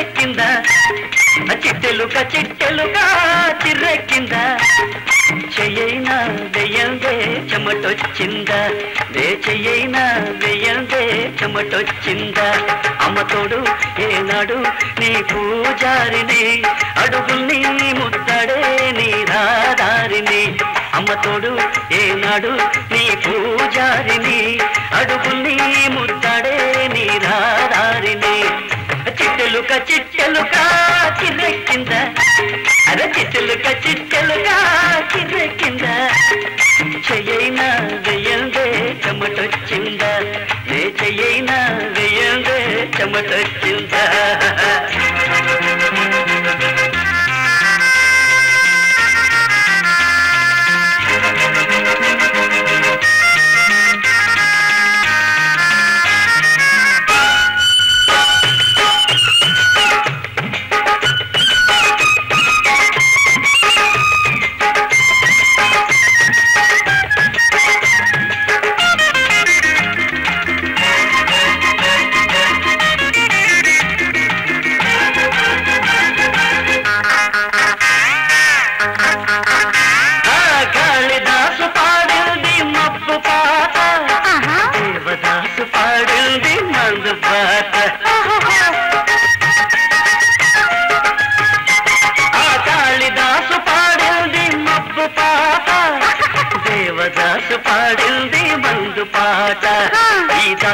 చిర్రెక్కిందా చిట్టెలుక చిట్టెలుగా చిర్రెక్కిందా చెయ్యైనా వెయ్యందే చెమటొచ్చిందా చెయ్యైనా వెయ్యందే చెమటొచ్చిందా అమ్మతోడు ఏనాడు నీ పూజారిని అడుగుల్ని ముద్దడే నీ రాదారిని అమ్మతోడు ఏనాడు నీ పూజారిని అడుగుల్ని ముద్దడే నీ రాదారిని చిట్టెలుక చిట్టెలుక చిర్రెక్కిందా అరే చిట్టెలుక చిట్టెలుగా చిర్రెక్కిందా చెయ్యైనా వెయ్యందే చెమటొచ్చిందా చెయ్యైనా వెయ్యందే చెమటొచ్చిందా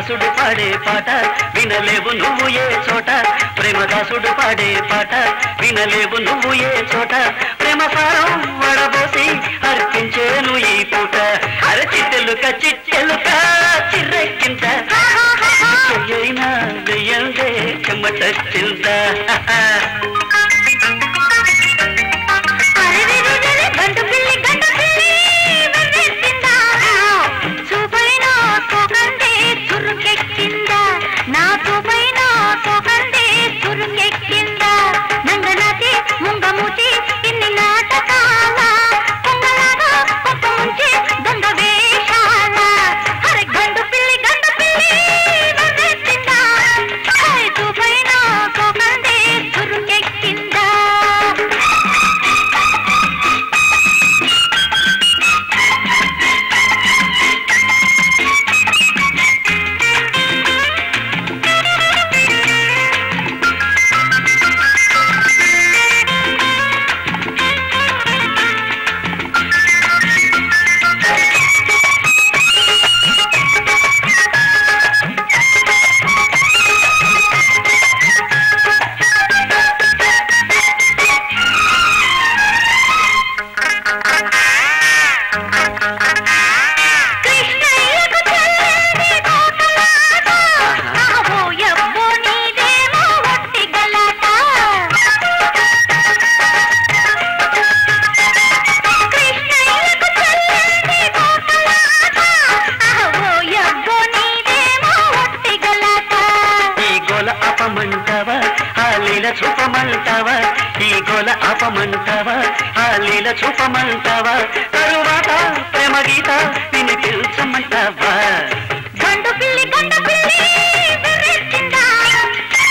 దాసుడు పాడే పాట వినలేవు నువ్వు ఏ చోట ప్రేమదాసుడు పాడే పాట వినలేవు నువ్వు ఏ చోట ప్రేమ సారం వడబోసి అర్పించేను ఈ పూట అర చిట్టెలుక చిట్టెలుక చిర్రెక్కింత చెయ్యైనా వెయ్యందే చెమటొచ్చిందా చూపమంటావా ఈ గోల ఆపమంటావా ఆ లీల చూపమంటావా తరువాత ప్రేమ గీత నిన్ను పిలుచమంటావా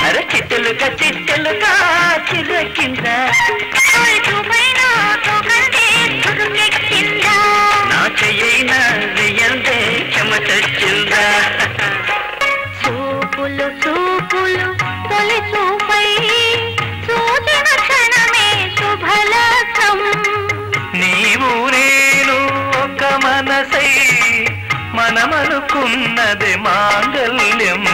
అరే చిట్టెలుక చిట్టెలుక చిర్రెక్కిందా నా చెయ్యైనా వెయ్యందే చెమటొచ్చిందా చూపులు చూపులు తొలి చూపై చూసిన క్షణమే శుభలక్షం నీవు నేను ఒక మనసై మనమనుకున్నది మాంగళ్యం